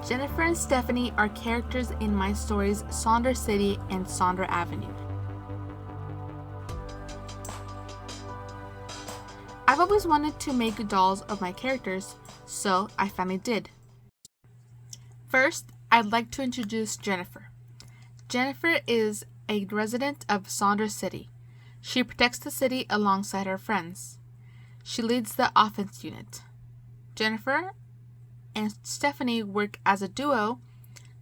Jennifer and Stephanie are characters in my stories Sonder City and Sonder Avenue. I've always wanted to make dolls of my characters, so I finally did. First, I'd like to introduce Jennifer. Jennifer is a resident of Sonder City. She protects the city alongside her friends. She leads the offense unit. Jennifer and Stephanie work as a duo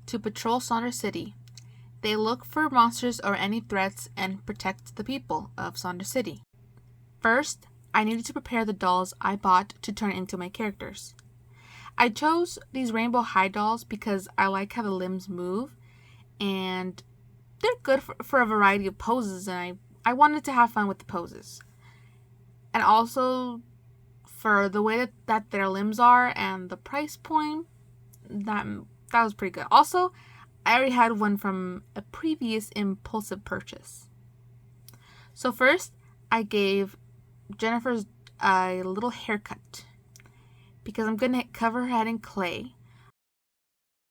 to patrol Sonder City. They look for monsters or any threats and protect the people of Sonder City. First, I needed to prepare the dolls I bought to turn into my characters. I chose these rainbow high dolls because I like how the limbs move and they're good for a variety of poses, and I wanted to have fun with the poses. And also for the way that their limbs are and the price point, that was pretty good. Also, I already had one from a previous impulsive purchase. So first, I gave Jennifer's a little haircut because I'm going to cover her head in clay.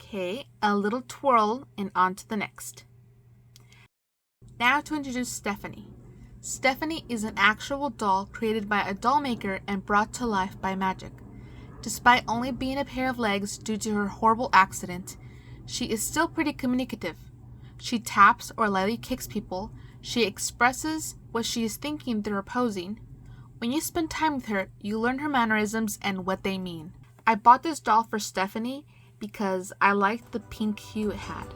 Okay, a little twirl and on to the next. Now to introduce Stephanie. Stephanie is an actual doll created by a doll maker and brought to life by magic. Despite only being a pair of legs due to her horrible accident, she is still pretty communicative. She taps or lightly kicks people. She expresses what she is thinking through her posing. When you spend time with her, you learn her mannerisms and what they mean. I bought this doll for Stephanie because I liked the pink hue it had.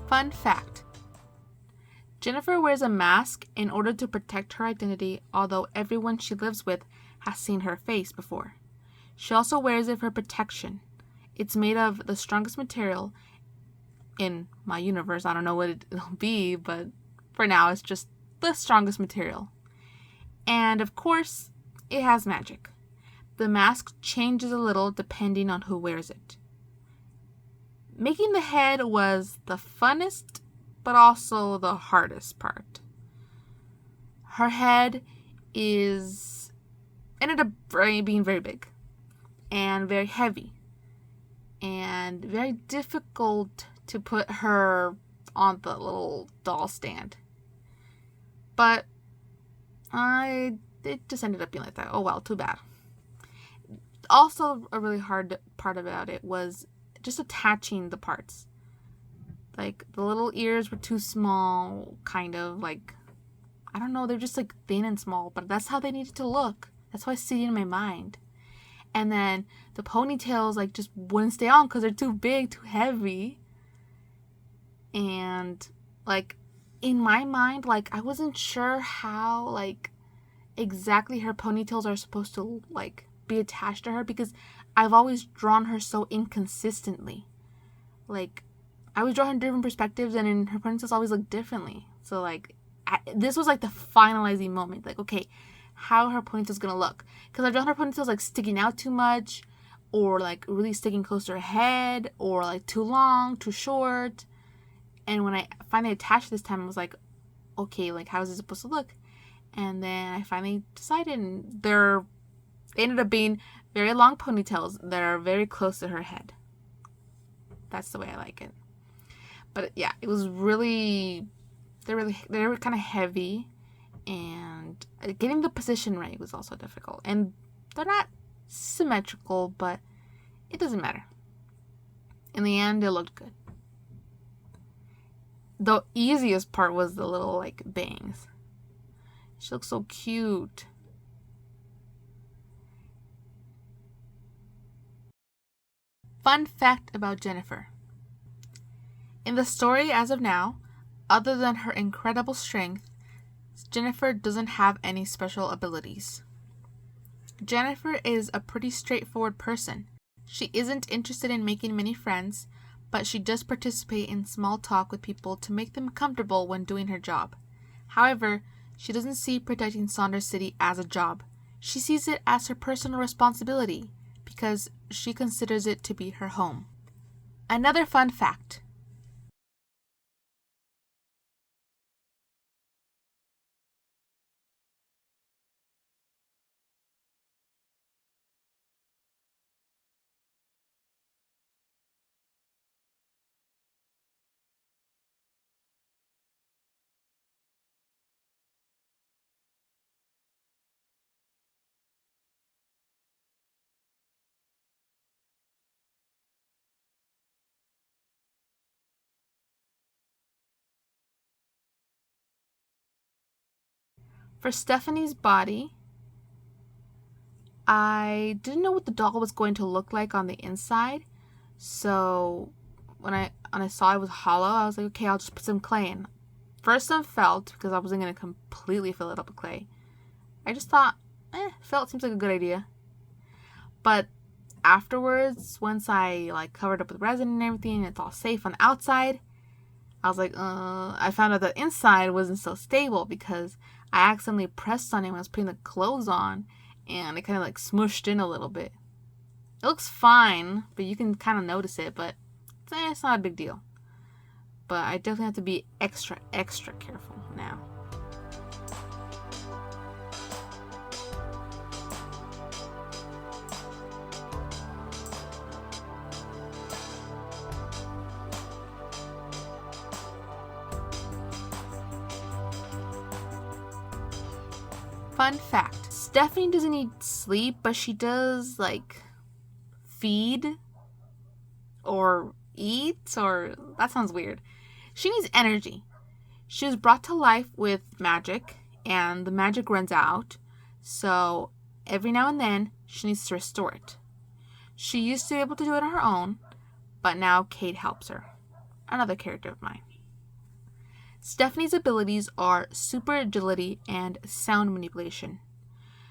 Fun fact: Jennifer wears a mask in order to protect her identity, although everyone she lives with has seen her face before. She also wears it for protection. It's made of the strongest material in my universe. I don't know what it'll be, but for now it's just the strongest material. And of course, it has magic. The mask changes a little depending on who wears it. Making the head was the funnest, but also the hardest part. Her head ended up being very big and very heavy and very difficult to put her on the little doll stand. But it just ended up being like that. Oh well, too bad. Also, a really hard part about it was just attaching the parts. Like, the little ears were too small, kind of, like, I don't know, they're just, like, thin and small, but that's how they needed to look. That's why it's sitting in my mind. And then the ponytails, like, just wouldn't stay on because they're too big, too heavy. And, like, in my mind, like, I wasn't sure how, like, exactly her ponytails are supposed to, like, be attached to her because I've always drawn her so inconsistently. Like, I always draw her in different perspectives, and in her ponytails always look differently. So, like, this was, like, the finalizing moment. Like, okay, how her ponytail's gonna look. Because I've drawn her ponytails, like, sticking out too much, or, like, really sticking close to her head, or, like, too long, too short. And when I finally attached this time, I was like, okay, like, how is this supposed to look? And then I finally decided, and they ended up being very long ponytails that are very close to her head. That's the way I like it. But yeah, it was they were kind of heavy, and getting the position right was also difficult. And they're not symmetrical, but it doesn't matter. In the end, it looked good. The easiest part was the little, like, bangs. She looks so cute. Fun fact about Jennifer. In the story as of now, other than her incredible strength, Jennifer doesn't have any special abilities. Jennifer is a pretty straightforward person. She isn't interested in making many friends, but she does participate in small talk with people to make them comfortable when doing her job. However, she doesn't see protecting Sonder City as a job. She sees it as her personal responsibility because she considers it to be her home. Another fun fact. For Stephanie's body, I didn't know what the doll was going to look like on the inside. So when I saw it was hollow, I was like, okay, I'll just put some clay in. First some felt, because I wasn't going to completely fill it up with clay. I just thought, felt seems like a good idea. But afterwards, once I like covered up with resin and everything, and it's all safe on the outside, I was like, I found out the inside wasn't so stable because I accidentally pressed on it when I was putting the clothes on, and it kind of like smushed in a little bit. It looks fine, but you can kind of notice it, but it's not a big deal. But I definitely have to be extra careful now. Fun fact, Stephanie doesn't need sleep, but she does like feed or eat, or that sounds weird. She needs energy. She was brought to life with magic, and the magic runs out, so every now and then she needs to restore it. She used to be able to do it on her own, but now Kate helps her. Another character of mine. Stephanie's abilities are super agility and sound manipulation.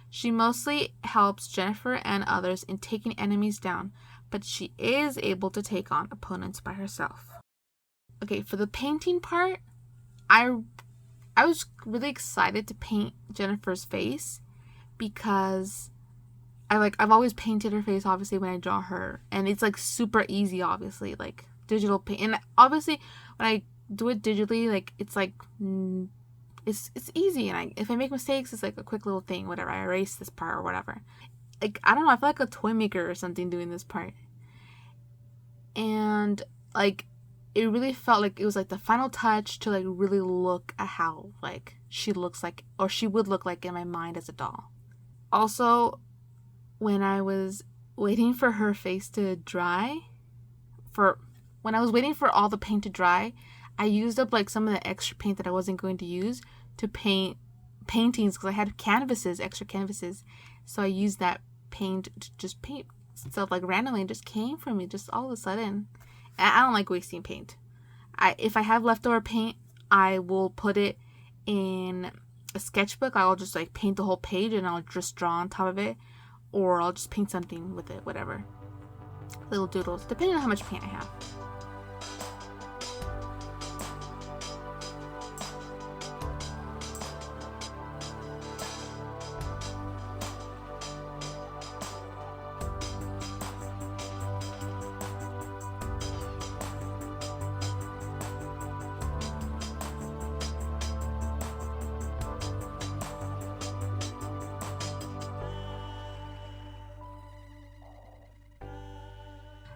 She mostly helps Jennifer and others in taking enemies down, but she is able to take on opponents by herself. Okay, for the painting part, I was really excited to paint Jennifer's face because I've always painted her face obviously when I draw her, and it's like super easy, obviously, like digital paint. And obviously when I do it digitally, like it's like it's easy, and if I make mistakes, it's like a quick little thing, whatever. I erase this part or whatever. Like, I don't know, I feel like a toy maker or something doing this part. And like it really felt like it was like the final touch to like really look at how like she looks like, or she would look like in my mind as a doll. Also, when I was waiting for her face to dry, when I was waiting for all the paint to dry, I used up like some of the extra paint that I wasn't going to use to paint paintings because I had extra canvases. So I used that paint to just paint stuff like randomly, and just came from me just all of a sudden. And I don't like wasting paint. If I have leftover paint, I will put it in a sketchbook. I'll just like paint the whole page and I'll just draw on top of it, or I'll just paint something with it, whatever. Little doodles, depending on how much paint I have.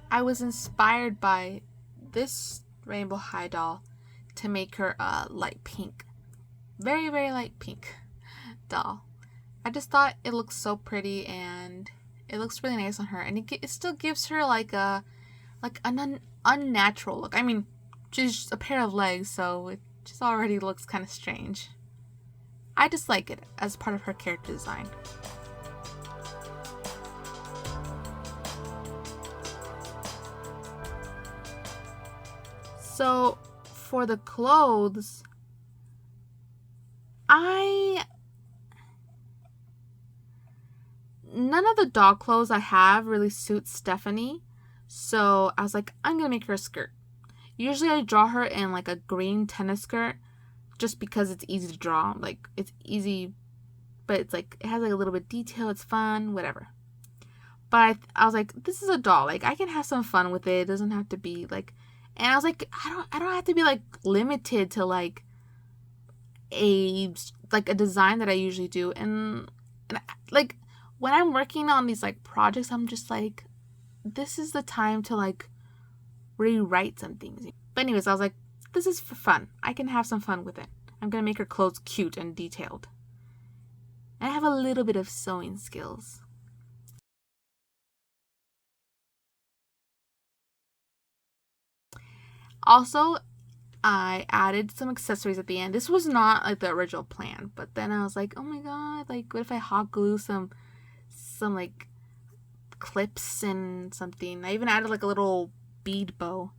I was inspired by this Rainbow High doll to make her a light pink. Very, very light pink doll. I just thought it looks so pretty and it looks really nice on her, and it still gives her like an unnatural look. I mean, she's just a pair of legs, so it just already looks kind of strange. I just like it as part of her character design. So for the clothes, none of the dog clothes I have really suit Stephanie, so I was like, I'm gonna make her a skirt. Usually I draw her in like a green tennis skirt just because it's easy to draw. Like, it's easy, but it's like it has like a little bit of detail, it's fun, whatever. But I was like, this is a doll, like I can have some fun with it. It doesn't have to be like, and I was like, I don't have to be like limited to like a design that I usually do. And like when I'm working on these like projects, I'm just like, this is the time to like rewrite some things. But anyways, I was like, this is for fun. I can have some fun with it. I'm gonna make her clothes cute and detailed. And I have a little bit of sewing skills. Also, I added some accessories at the end. This was not like the original plan, but then I was like, oh my god, like what if I hot glue some like clips and something. I even added like a little bead bow.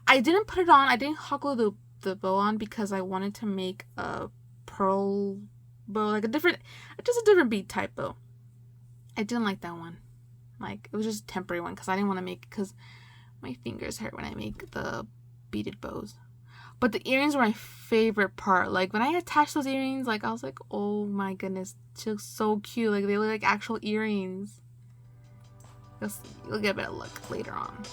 I didn't put it on. I didn't hot glue the bow on because I wanted to make a pearl bow, like just a different bead type bow. I didn't like that one. Like it was just a temporary one because I didn't want to make it because my fingers hurt when I make the beaded bows. But the earrings were my favorite part. Like when I attached those earrings, like I was like, oh my goodness, she looks so cute. Like they look like actual earrings. You'll get a better look later on.